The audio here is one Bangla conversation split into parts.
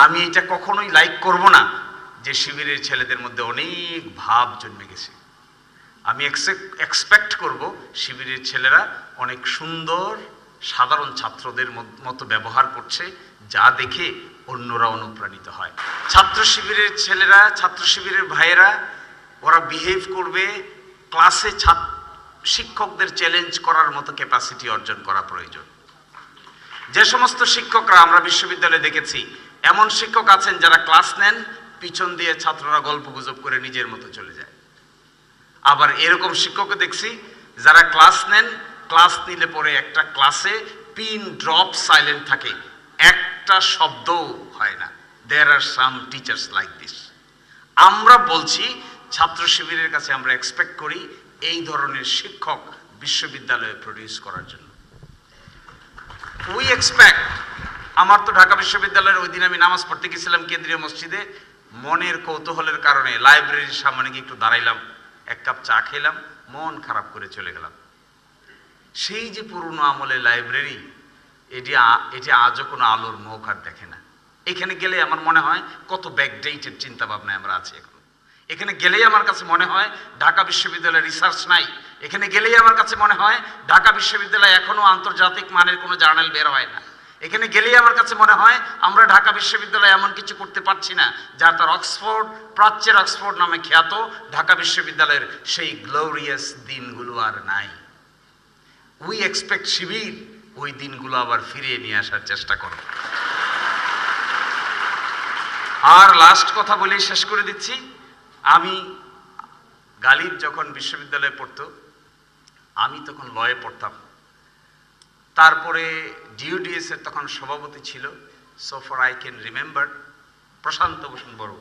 আমি এটা কখনোই লাইক করব না যে শিবিরের ছেলেদের মধ্যে অনেক ভাব জন্মে গেছে। আমি এক্সপেক্ট করব শিবিরের ছেলেরা অনেক সুন্দর সাধারণ ছাত্রদের মতো ব্যবহার করছে, যা দেখে অন্যরা অনুপ্রাণিত হয়। ছাত্র শিবিরের ছেলেরা, ছাত্র শিবিরের ভাইয়েরা, ওরা বিহেভ করবে ক্লাসে শিক্ষকদের চ্যালেঞ্জ করার মতো ক্যাপাসিটি অর্জন করা প্রয়োজন। যে সমস্ত শিক্ষকরা আমরা বিশ্ববিদ্যালয়ে দেখেছি, এমন শিক্ষক আছেন যারা ক্লাস নেন, পিছন দিয়ে ছাত্ররা গল্প গুজব করে নিজের মতো চলে যায়। আবার এরকম শিক্ষকও দেখছি যারা ক্লাস নেন, ক্লাস নিলে পরে একটা ক্লাসে পিন ড্রপ সাইলেন্ট থাকে, একটা শব্দও হয় না। দেয়ার আর সাম টিচার্স লাইক দিস। আমরা বলছি ছাত্র শিবিরের কাছে আমরা এক্সপেক্ট করি এই ধরনের শিক্ষক বিশ্ববিদ্যালয়ে প্রডিউস করার জন্য। We expect. আমার তো ঢাকা বিশ্ববিদ্যালয়ের ওই দিন আমি নামাজ পড়তে গেছিলাম কেন্দ্রীয় মসজিদে, মনের কৌতূহলের কারণে লাইব্রেরির সামনে গিয়ে একটু দাঁড়াইলাম, এক কাপ চা খেলাম, মন খারাপ করে চলে গেলাম। সেই যে পুরনো আমলের লাইব্রেরি, এটি আজও কোনো আলোর মুখ আর দেখে না। এখানে গেলে আমার মনে হয় কত ব্যাকডেটেড চিন্তা ভাবনায় আমরা আছি এখন। এখানে গেলেই আমার কাছে মনে হয় ঢাকা বিশ্ববিদ্যালয়ের রিসার্চ নাই। এখানে গেলেই আমার কাছে মনে হয় ঢাকা বিশ্ববিদ্যালয়ে এখনো আন্তর্জাতিক মানের কোনো জার্নাল বের হয় না। এখানে গেলেই আমার কাছে মনে হয় আমরা ঢাকা বিশ্ববিদ্যালয়ে এমন কিছু করতে পারছি না যা তার অক্সফোর্ড, প্রাচ্যের অক্সফোর্ড নামে খ্যাত ঢাকা বিশ্ববিদ্যালয়ের সেই গ্লোরিয়াস দিনগুলো আর নাই। উই এক্সপেক্ট শিবির ওই দিনগুলো আবার ফিরিয়ে নিয়ে আসার চেষ্টা করো। আর লাস্ট কথা বলে শেষ করে দিচ্ছি, আমি গালিব যখন বিশ্ববিদ্যালয়ে পড়তো, আমি তখন লয়ে পড়তাম। তারপরে ডিইউডিএস এর তখন সভাপতি ছিল, so for I can remember, Prashant Bhushan বড়,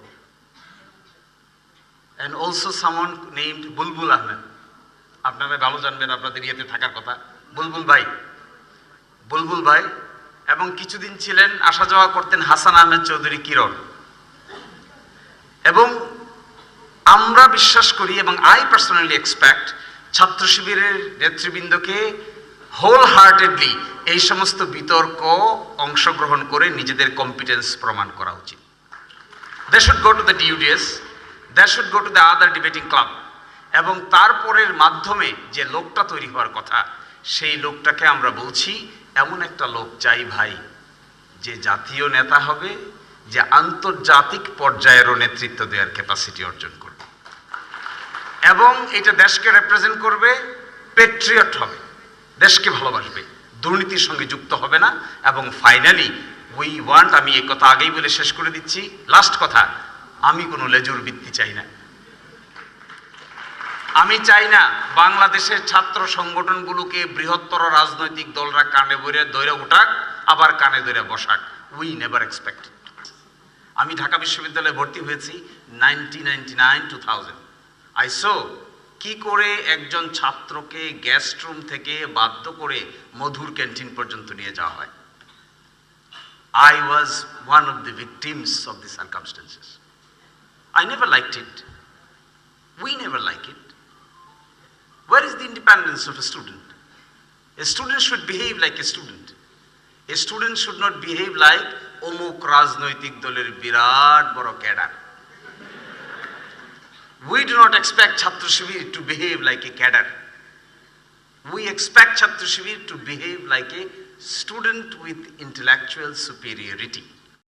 and also someone named Bulbul Ahmed. আপনারা ভালো জানবেন, আপনাদের ইয়েতে থাকার কথা, বুলবুল ভাই। বুলবুল ভাই এবং কিছুদিন ছিলেন, আসা যাওয়া করতেন হাসান আহমেদ চৌধুরী কিরণ। এবং আমরা বিশ্বাস করি এবং আই পার্সোনালি এক্সপেক্ট ছাত্র শিবিরের নেতৃবৃন্দকে হোল হার্টেডলি এই সমস্ত বিতর্ক অংশগ্রহণ করে নিজেদের কম্পিটেন্স প্রমাণ করা উচিত। They should go to the DUDS, they should go to the other debating club, এবং তারপরের মাধ্যমে যে লোকটা তৈরি হওয়ার কথা, সেই লোকটাকে আমরা বলছি এমন একটা লোক চাই ভাই, যে জাতীয় নেতা হবে, যে আন্তর্জাতিক পর্যায়েরও নেতৃত্ব দেওয়ার ক্যাপাসিটি অর্জন করবে এবং এটা দেশকে রিপ্রেজেন্ট করবে, পেট্রিয়ট হবে, দেশকে ভালোবাসবে, দুর্নীতির সঙ্গে যুক্ত হবে না। এবং ফাইনালি উই ওয়ান্ট, আমি এই কথা আগেই বলে শেষ করে দিচ্ছি, লাস্ট কথা, আমি কোনো লেজুর বৃত্তি চাই না। আমি চাই না বাংলাদেশের ছাত্র সংগঠনগুলোকে বৃহত্তর রাজনৈতিক দলরা কানে ধরে উঠাক, আবার কানে ধরে বসাক। We never expect. আমি ঢাকা বিশ্ববিদ্যালয়ে ভর্তি হয়েছি 1999-2000। আই সো কি করে একজন ছাত্রকে গেস্ট রুম থেকে বাধ্য করে মধুর ক্যান্টিন পর্যন্ত নিয়ে যাওয়া হয়। I was one of the victims of the circumstances. I never liked it. We never like it. Where is the independence of a student? A student should behave like a student. A student should not behave like অমুক রাজনৈতিক দলের বিরাট বড় cadre. We do not expect Chhatra Shibir to behave like a cadre. We expect Chhatra Shibir to behave like a student with intellectual superiority.